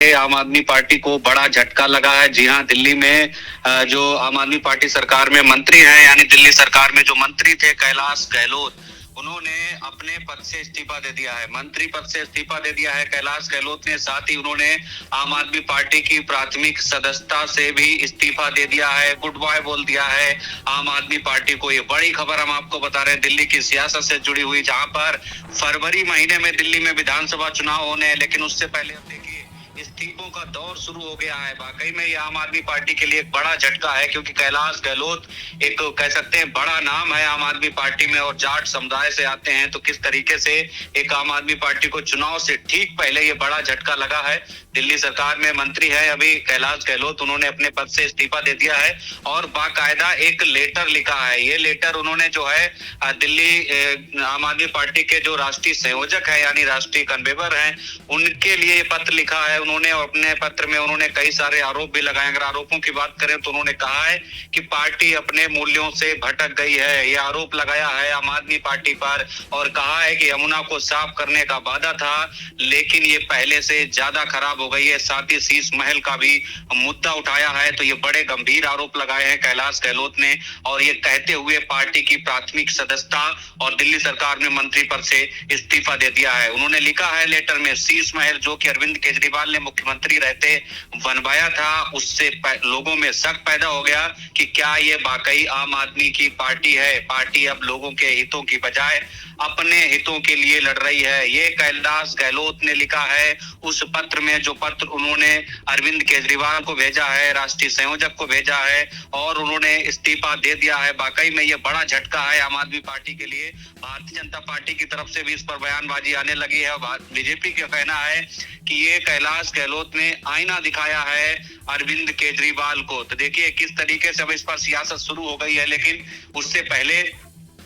आम आदमी पार्टी को बड़ा झटका लगा है। जी हां, दिल्ली में जो आम आदमी पार्टी सरकार में मंत्री हैं, यानी दिल्ली सरकार में जो मंत्री थे कैलाश गहलोत, उन्होंने अपने पद से इस्तीफा दे दिया है। मंत्री पद से इस्तीफा दे दिया है कैलाश गहलोत ने। साथ ही उन्होंने आम आदमी पार्टी की प्राथमिक सदस्यता से भी इस्तीफा दे दिया है, गुड बाय बोल दिया है आम आदमी पार्टी को। ये बड़ी खबर हम आपको बता रहे हैं दिल्ली की सियासत से जुड़ी हुई, जहां पर फरवरी महीने में दिल्ली में विधानसभा चुनाव होने हैं, लेकिन उससे पहले अब देखिए इस्तीफों का दौर शुरू हो गया है। वाकई में ये आम आदमी पार्टी के लिए एक बड़ा झटका है, क्योंकि कैलाश गहलोत एक कह सकते हैं बड़ा नाम है आम आदमी पार्टी में, और जाट समुदाय से आते हैं। तो किस तरीके से एक आम आदमी पार्टी को चुनाव से ठीक पहले ये बड़ा झटका लगा है। दिल्ली सरकार में मंत्री है अभी कैलाश गहलोत, उन्होंने अपने पद से इस्तीफा दे दिया है और बाकायदा एक लेटर लिखा है। ये लेटर उन्होंने जो है दिल्ली आम आदमी पार्टी के जो राष्ट्रीय संयोजक है यानी राष्ट्रीय कन्वेनर हैं, उनके लिए ये पत्र लिखा है उन्होंने। अपने पत्र में उन्होंने कई सारे आरोप भी लगाए। अगर आरोपों की बात करें तो उन्होंने कहा है कि पार्टी अपने मूल्यों से भटक गई है। ये आरोप लगाया है आम आदमी पार्टी पर और कहा है कि यमुना को साफ करने का वादा था, लेकिन ये पहले से ज्यादा खराब हो गई है। साथ ही शीश महल का भी मुद्दा उठाया है। तो ये बड़े गंभीर आरोप लगाए हैं कैलाश गहलोत ने, और ये कहते हुए पार्टी की प्राथमिक सदस्यता और दिल्ली सरकार में मंत्री पद से इस्तीफा दे दिया है। उन्होंने लिखा है लेटर में, शीश महल जो कि अरविंद केजरीवाल ने मुख्यमंत्री रहते बनवाया था, उससे लोगों में शक पैदा हो गया कि क्या ये वाकई आम आदमी की पार्टी है। पार्टी अब लोगों के हितों की बजाय अपने हितों के लिए लड़ रही है। ये कैलाश गहलोत ने लिखा है उस पत्र में, जो पत्र उन्होंने अरविंद केजरीवाल को भेजा है, राष्ट्रीय संयोजक को भेजा है, और उन्होंने इस्तीफा दे दिया है। वाकई में ये बड़ा झटका है आम आदमी पार्टी के लिए। भारतीय जनता पार्टी की तरफ से भी इस पर बयानबाजी आने लगी है। बीजेपी का कहना है कि ये कैलाश गहलोत ने आईना दिखाया है अरविंद केजरीवाल को। तो देखिए किस तरीके से अब इस पर सियासत शुरू हो गई है, लेकिन उससे पहले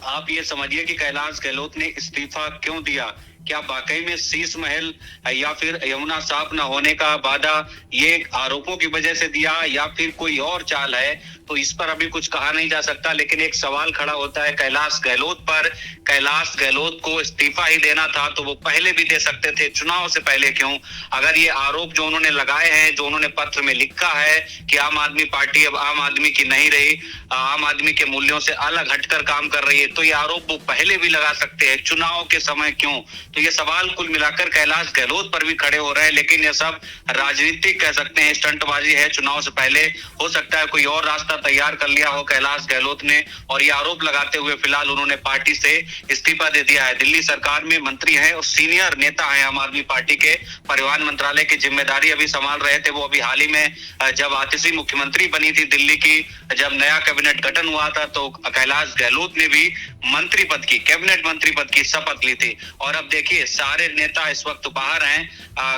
आप ये समझिए कि कैलाश गहलोत ने इस्तीफा क्यों दिया। क्या वाकई में शीश महल या फिर यमुना साफ न होने का वादा ये आरोपों की वजह से दिया, या फिर कोई और चाल है, तो इस पर अभी कुछ कहा नहीं जा सकता। लेकिन एक सवाल खड़ा होता है कैलाश गहलोत पर। कैलाश गहलोत को इस्तीफा ही देना था तो वो पहले भी दे सकते थे, चुनाव से पहले क्यों? अगर ये आरोप जो उन्होंने लगाए हैं, जो उन्होंने पत्र में लिखा है कि आम आदमी पार्टी अब आम आदमी की नहीं रही, आम आदमी के मूल्यों से अलग हटकर काम कर रही है, तो ये आरोप वो पहले भी लगा सकते हैं, चुनाव के समय क्यों? तो ये सवाल कुल मिलाकर कैलाश गहलोत पर भी खड़े हो रहे हैं। लेकिन ये सब राजनीतिक कह सकते हैं, स्टंटबाजी है। चुनाव से पहले हो सकता है कोई और रास्ता तैयार कर लिया हो कैलाश गहलोत ने, और ये आरोप लगाते हुए फिलहाल उन्होंने पार्टी से इस्तीफा दे दिया है। दिल्ली सरकार में मंत्री हैं और सीनियर नेता हैं आम आदमी पार्टी के। परिवहन मंत्रालय की जिम्मेदारी अभी संभाल रहे थे वो। अभी हाल ही में जब आतिशी मुख्यमंत्री बनी थी दिल्ली की, जब नया कैबिनेट गठन हुआ था, तो कैलाश गहलोत ने भी मंत्री पद की, कैबिनेट मंत्री पद की शपथ ली थी। और अब देखिए सारे नेता इस वक्त बाहर हैं,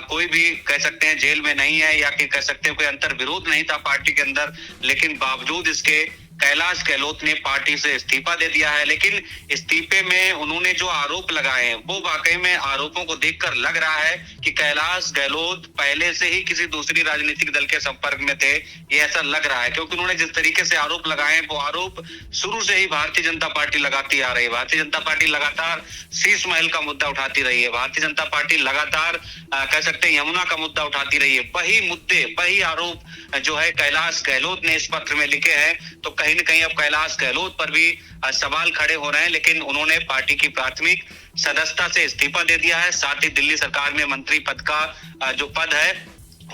कोई भी कह सकते हैं जेल में नहीं है, या कि कह सकते हैं कोई अंतर विरोध नहीं था पार्टी के अंदर, लेकिन बावजूद इसके कैलाश गहलोत ने पार्टी से इस्तीफा दे दिया है। लेकिन इस्तीफे में उन्होंने जो आरोप लगाए हैं, वो वाकई में आरोपों को देखकर लग रहा है कि कैलाश गहलोत पहले से ही किसी दूसरी राजनीतिक दल के संपर्क में थे। ये ऐसा लग रहा है, क्योंकि उन्होंने जिस तरीके से आरोप लगाए हैं, वो आरोप शुरू से ही भारतीय जनता पार्टी लगाती आ रही है। भारतीय जनता पार्टी लगातार शीश महल का मुद्दा उठाती रही है। भारतीय जनता पार्टी लगातार कह सकते हैं यमुना का मुद्दा उठाती रही है। वही मुद्दे, वही आरोप जो है कैलाश गहलोत ने इस पत्र में लिखे हैं। तो कहीं न कहीं अब कैलाश गहलोत पर भी सवाल खड़े हो रहे हैं। लेकिन उन्होंने पार्टी की प्राथमिक सदस्यता से इस्तीफा दे दिया है। साथ ही दिल्ली सरकार में मंत्री पद का जो पद है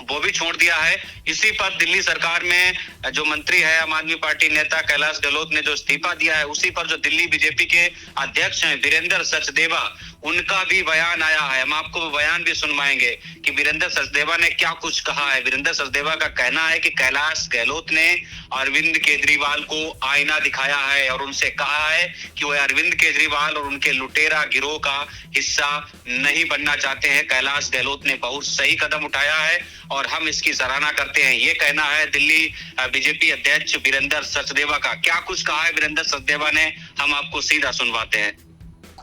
वो भी छोड़ दिया है। इसी पर दिल्ली सरकार में जो मंत्री है आम आदमी पार्टी नेता कैलाश गहलोत ने जो इस्तीफा दिया है, उसी पर जो दिल्ली बीजेपी के अध्यक्ष हैं वीरेंद्र सचदेवा, उनका भी बयान आया है। हम आपको बयान भी सुनवाएंगे कि वीरेंद्र सचदेवा ने क्या कुछ कहा है। वीरेंद्र सचदेवा का कहना है कि कैलाश गहलोत ने अरविंद केजरीवाल को आईना दिखाया है और उनसे कहा है कि वह अरविंद केजरीवाल और उनके लुटेरा गिरोह का हिस्सा नहीं बनना चाहते हैं। कैलाश गहलोत ने बहुत सही कदम उठाया है और हम इसकी सराहना करते हैं। ये कहना है दिल्ली बीजेपी अध्यक्ष वीरेंद्र सचदेवा का। क्या कुछ कहा है वीरेंद्र सचदेवा ने, हम आपको सीधा सुनवाते हैं।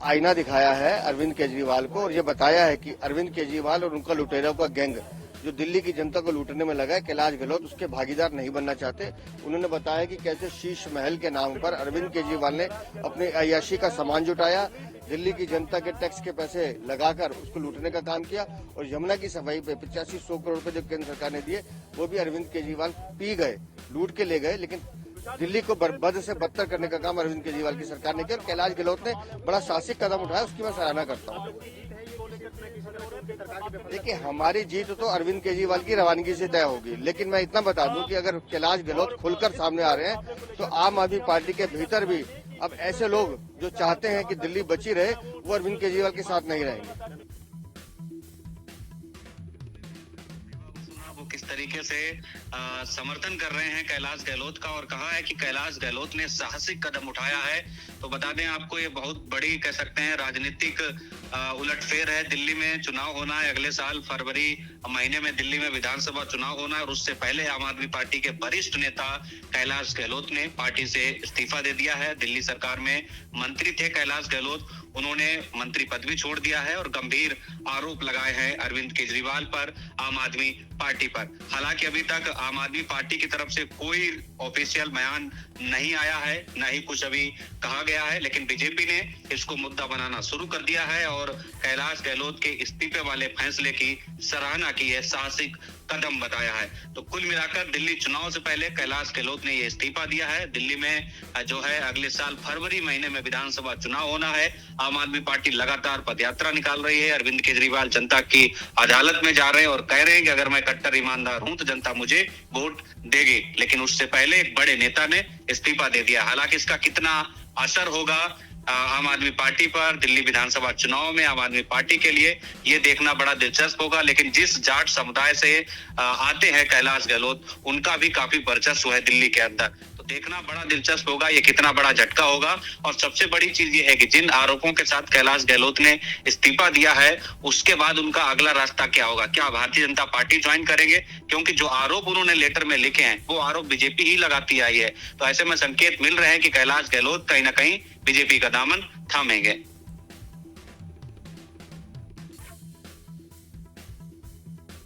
आईना दिखाया है अरविंद केजरीवाल को और ये बताया है कि अरविंद केजरीवाल और उनका लुटेरों का गैंग जो दिल्ली की जनता को लूटने में लगा है, कैलाश गहलोत उसके भागीदार नहीं बनना चाहते। उन्होंने बताया कि कैसे शीश महल के नाम पर अरविंद केजरीवाल ने अपने अय्याशी का सामान जुटाया, दिल्ली की जनता के टैक्स के पैसे लगाकर उसको लूटने का काम किया और यमुना की सफाई पे 8500 करोड़ रुपए जो केंद्र सरकार ने दिए वो भी अरविंद केजरीवाल पी गए, लूट के ले गए। लेकिन दिल्ली को बद से बदतर करने का काम अरविंद केजरीवाल की सरकार ने किया और कैलाश गहलोत ने बड़ा साहसिक कदम उठाया, उसकी मैं सराहना करता हूँ। देखिए, हमारी जीत तो अरविंद केजरीवाल की रवानगी से तय होगी, लेकिन मैं इतना बता दूं कि अगर कैलाश गहलोत खुलकर सामने आ रहे हैं तो आम आदमी पार्टी के भीतर भी अब ऐसे लोग जो चाहते हैं कि दिल्ली बची रहे वो अरविंद केजरीवाल के साथ नहीं रहेंगे। वो किस तरीके से समर्थन कर रहे हैं कैलाश गहलोत का और कहा है कि कैलाश गहलोत ने साहसिक कदम उठाया है। तो बता दें आपको, ये बहुत बड़ी कह सकते हैं राजनीतिक उलटफेर है। दिल्ली में चुनाव होना है अगले साल फरवरी महीने में, दिल्ली में विधानसभा चुनाव होना है और उससे पहले आम आदमी पार्टी के वरिष्ठ नेता कैलाश गहलोत ने पार्टी से इस्तीफा दे दिया है। दिल्ली सरकार में मंत्री थे कैलाश गहलोत, उन्होंने मंत्री पद भी छोड़ दिया है और गंभीर आरोप लगाए हैं अरविंद केजरीवाल पर, आम आदमी पार्टी पर। हालांकि अभी तक आम आदमी पार्टी की तरफ से कोई ऑफिशियल बयान नहीं आया है, न ही कुछ अभी कहा गया है, लेकिन बीजेपी ने इसको मुद्दा बनाना शुरू कर दिया है और कैलाश गहलोत के इस्तीफे वाले फैसले की सराहना की है, साहसिक कदम बताया है। तो कुल मिलाकर दिल्ली चुनाव से पहले कैलाश गहलोत ने ये इस्तीफा दिया है। दिल्ली में जो है अगले साल फरवरी महीने में विधानसभा चुनाव होना है। आम आदमी पार्टी लगातार पदयात्रा निकाल रही है। अरविंद केजरीवाल जनता की अदालत में जा रहे हैं और कह रहे हैं कि अगर मैं कट्टर ईमानदार हूं तो जनता मुझे वोट देगी, लेकिन उससे पहले एक बड़े नेता ने इस्तीफा दे दिया। हालांकि इसका कितना असर होगा आम आदमी पार्टी पर दिल्ली विधानसभा चुनाव में, आम आदमी पार्टी के लिए ये देखना बड़ा दिलचस्प होगा। लेकिन जिस जाट समुदाय से आते हैं कैलाश गहलोत, उनका भी काफी वर्चस्व है दिल्ली के अंदर, तो देखना बड़ा दिलचस्प होगा ये कितना बड़ा झटका होगा। और सबसे बड़ी चीज ये है कि जिन आरोपों के साथ कैलाश गहलोत ने इस्तीफा दिया है उसके बाद उनका अगला रास्ता क्या होगा, क्या भारतीय जनता पार्टी ज्वाइन करेंगे? क्योंकि जो आरोप उन्होंने लेटर में लिखे हैं वो आरोप बीजेपी ही लगाती आई है। तो ऐसे में संकेत मिल रहे हैं कि कैलाश गहलोत कहीं ना कहीं बीजेपी का दामन थामेंगे।